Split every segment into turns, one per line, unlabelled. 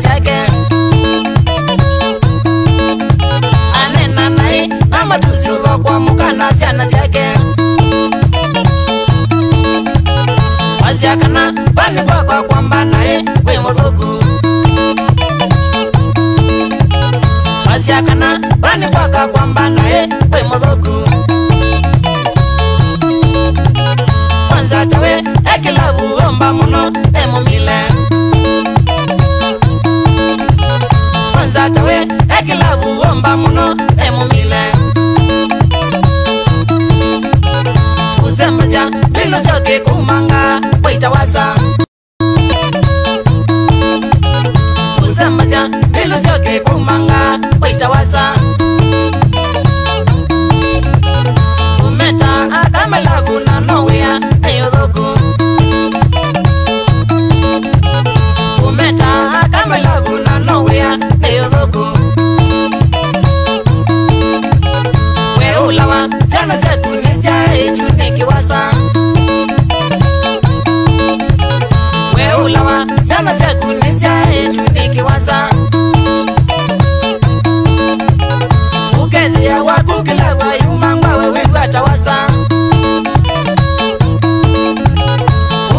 zake anena nai na matusi ulokwa mukana siana zake waziakana bani kwa kwamba nae we muthuku waziakana bani kwa kwamba nae we muthuku kwanza tawe ekilavu omba muno emumile kwanza tawe ekilavu omba muno emumile uzembazya bilo soke kumanga waitawasa uzembazya bilo soke kumanga waitawasa umeta akamelavu na nowea ayodhoku umeta akamelavu na nowea ayodhoku weulawa sana sekunizya ejunikiwasa weulawa sana sekunizya ejunikiwasa ukethia wakukilawa yumangwa wewe watawasa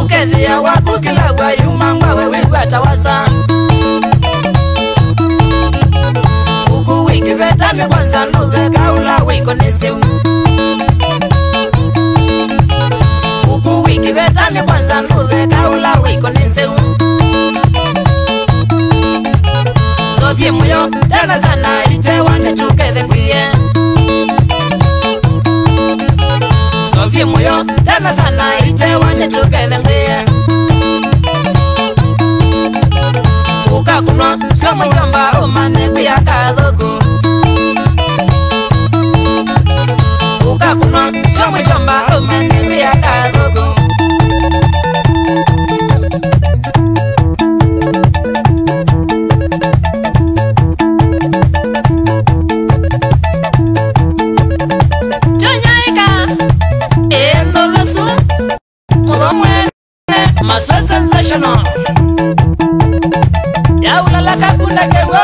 ukethia wakukilawa yumangwa wewe watawasa uku wingi vetane kwanza nuthe kaula wiko nesiu uku wingi vetane kwanza nuthe kaula wiko nesiu zovye muyo tena sana itewane tukethe ngwiye zovye muyo tena sana itewane tukethe ngwiye ukakunwa sio mujomba umane kuyaka thuku ukakunwa sio mujomba umane kuyaka thuku Maswa sensational ya ulala kakunda kewo